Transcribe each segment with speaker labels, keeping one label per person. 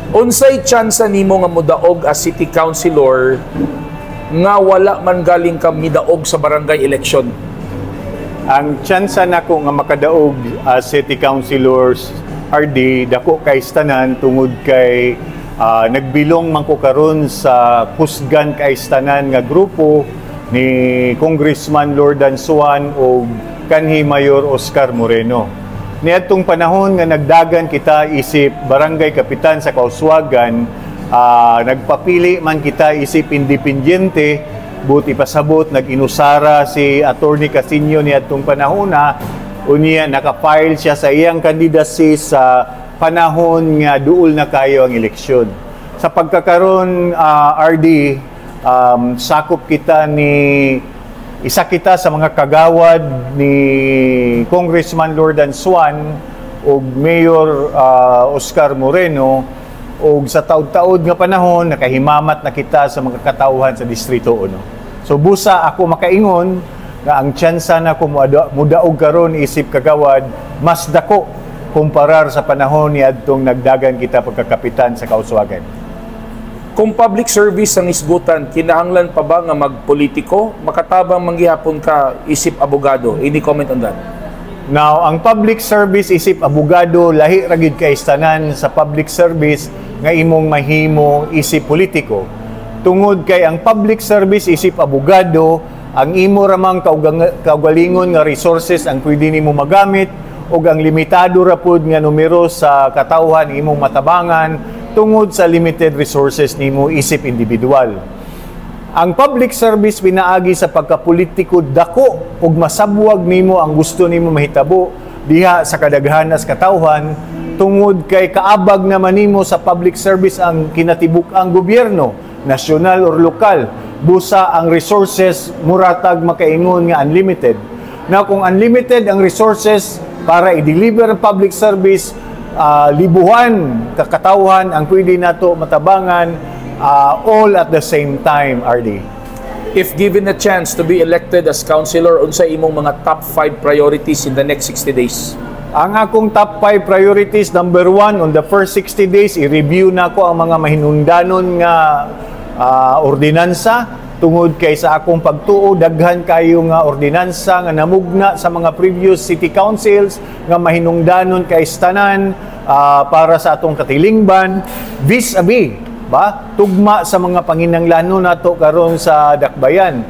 Speaker 1: Unsay tsansa nimo nga modaog as city councilor nga wala man galing ka midaog sa barangay election?
Speaker 2: Ang tsansa nako nga makadaog as city councilors RD dako kay tanan tungod kay nagbilong man ko karon sa kusgan kay tanan nga grupo ni Congressman Lordan Suan o kanhi Mayor Oscar Moreno. Niadtong panahon nga nagdagan kita isip barangay kapitan sa Kauswagan, nagpapili man kita isip independyente, buti pasabot nag-inusara si Attorney Casino niadtong panahon na unya naka-file siya sa iyang candidacy sa panahon nga duol na kayo ang eleksyon. Sa pagkakaroon RD, sakop kita isa kita sa mga kagawad ni Congressman Lordan Suan o Mayor Oscar Moreno o sa taud-taud nga panahon nakahimamat na kita sa mga katauhan sa Distrito 1. So busa ako makaingon nga ang tsansa na ko mudaog karon isip kagawad mas dako kumparar sa panahon ni adtong nagdagan kita pagkakapitan sa Kauswagan.
Speaker 1: Kung public service ang isgutan, kinahanglan pa ba nga magpolitiko? Makatabang manggihapon ka isip abogado. Any comment on that?
Speaker 2: Now, ang public service isip abogado, lahi ragid kay tanan sa public service nga imong mahimo isip politiko. Tungod kay ang public service isip abogado, ang imo ramang kaugalingon nga resources ang pwede nimo magamit o ang limitado ra pud nga numero sa katawhan imong matabangan tungod sa limited resources nimo isip individual. Ang public service pinaagi sa pagkapolitiko dako ug masabwag nimo ang gusto nimo mahitabo diha sa kadaghanas katawhan tungod kay kaabag naman nimo sa public service ang kinatibuk-ang gobyerno, nasyonal or lokal. Busa ang resources muratag makaingon nga unlimited. Na kung unlimited ang resources para i-deliver ang public service, libuhan kakatawhan ang pwede nato matabangan all at the same time, RD.
Speaker 1: If given a chance to be elected as councilor, unsa imong mga top 5 priorities in the next 60 days?
Speaker 2: Ang akong top 5 priorities, number 1, on the first 60 days, i-review na ko ang mga mahinungdanon nga ordinansa tungod kay sa akong pagtuo daghan kayo nga ordinansa nga namugna sa mga previous city councils nga mahinungdanon kay tanan para sa atong katilingban vis-a-vis ba tugma sa mga panginahanglanon nato karon sa dakbayan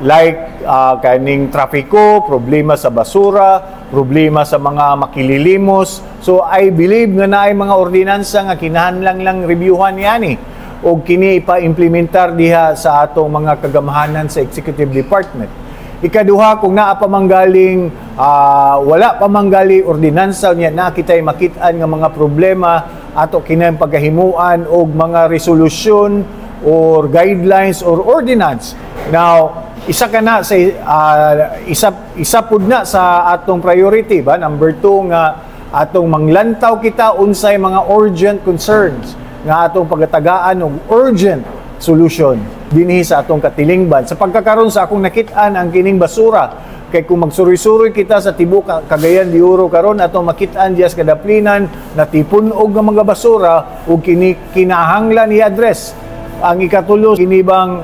Speaker 2: like kaning trapiko, problema sa basura, problema sa mga makililimos. So I believe nga naay mga ordinansa nga kinahanglan lang reviewhan niani o kini ipa-implementar diha sa atong mga kagamahanan sa Executive Department. Ikaduha, kung naa pa manggaling, wala pa manggali ordinansa niya na kita'y makitaan nga mga problema ato kinang pagkahimuan o mga resolusyon or guidelines or ordinance. Now, isa pud na sa atong priority ba? Number 2 nga atong manglantaw kita unsay mga urgent concerns nga atong pagatagaan og urgent solution dinhi sa atong katilingban. Sa pagkakaroon sa akong nakit-an ang kining basura, kay kung magsuri-suri kita sa tibuok Cagayan de Oro karon atong makit-an dias kadaplinan na tipunog nga mga basura ug kini kinahanglan i-address. Ang ikatulo kini bang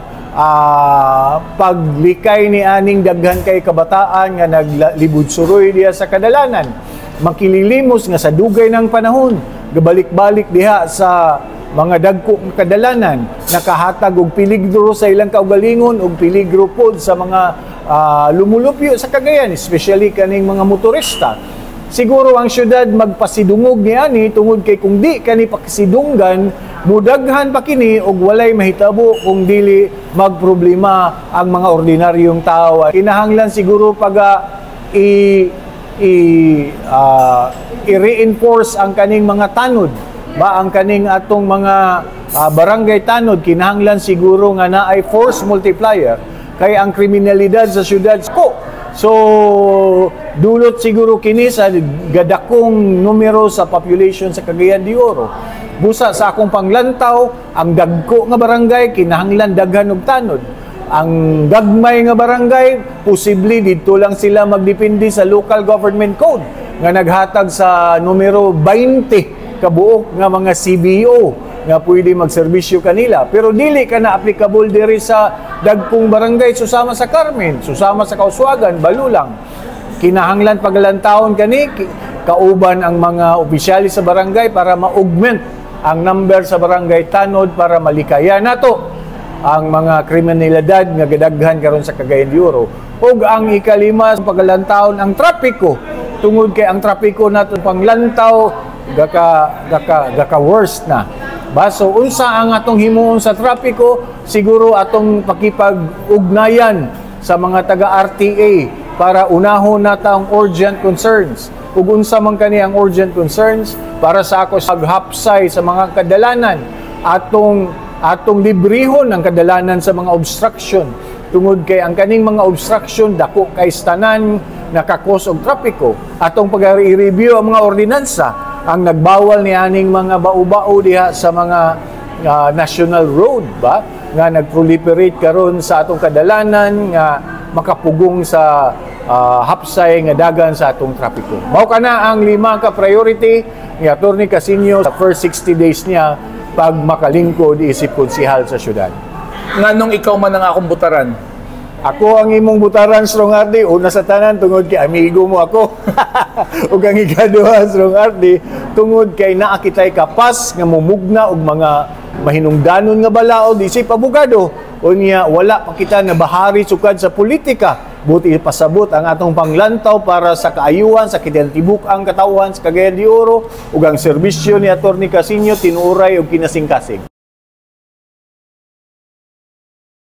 Speaker 2: paglikay ni aning daghan kay kabataan nga naglibud suroy diha sa kadalanan. Makililimos nga sa dugay ng panahon gabalik-balik diha sa mga dagko kadalanan nakahatag og peligro sa ilang kaugalingon og peligro pod sa mga lumulupyo sa Cagayan, especially kaning mga motorista. Siguro ang syudad magpasidungog niani tungod kay kung di kani pakisidunggan mudaghan pa kini og walay mahitabo kung dili magproblema ang mga ordinaryong tao. Kinahanglan siguro i-reinforce ang kaning mga tanod ba ang kaning atong mga barangay tanod kinahanglan siguro nga naay force multiplier kay ang kriminalidad sa syudad so dulot siguro kini sa gadakong numero sa population sa Cagayan de Oro. Busa sa akong panglantaw ang dagko nga barangay kinahanglan daghan og tanod. Ang gagmay nga barangay posible didto lang sila magdepende sa local government code nga naghatag sa numero 20 kabuok nga mga CBO
Speaker 3: nga pwede magserbisyo kanila. Pero dili ka na applicable diri sa dagkong barangay susama sa Carmen, susama sa Kauswagan, Balulang. Kinahanglan pagalantaon kani kauban ang mga opisyali sa barangay para ma-augment ang number sa barangay tanod para malikaya nato ang mga kriminalidad nga gadaghan karon sa Cagayan de Oro. Ug ang ikalima pagalantaon ang trapiko, tungod kay ang trapiko nato panglantaw gaka worst na. Baso unsa ang atong himuon sa trapiko, siguro atong pakipag-ugnayan sa mga taga-RTA para unahon nata ang urgent concerns. Ug unsa man kani ang urgent concerns para sa ako sa paghapsay sa mga kadalanan, atong librihon ang kadalanan sa mga obstruction. Tungod kay ang kaning mga obstruction dako kay tanan nakakos og trapiko. Atong pag-review ang mga ordinansa ang nagbawal ni aning mga bau-bau diha sa mga national road ba nga nagproliferate karon sa atong kadalanan nga makapugong sa hapsay nga dagan sa atong trapiko. Mao kana ang 5 ka priority ni Atty. Casino sa first 60 days niya pag makalingkod isip konsihal sa syudad.
Speaker 1: Nganong ikaw man ang akong butaran?
Speaker 3: Ako ang imong butaran, Strong Ardi, una sa tanan tungod kay amigo mo ako. Ug ang ikaduha, Strong Ardi, tungod kay naa kitay kapas nga mumugna og mga mahinungdanon nga balaod isip abogado. Unya wala pa kita nabahari sukad sa politika. Buti pasabot ang atong panglantaw para sa kaayuhan sa kitibuk ang katawhan sa Cagayan de Oro ug ang serbisyo ni Atty. Casino tinuray og kinasingkasing.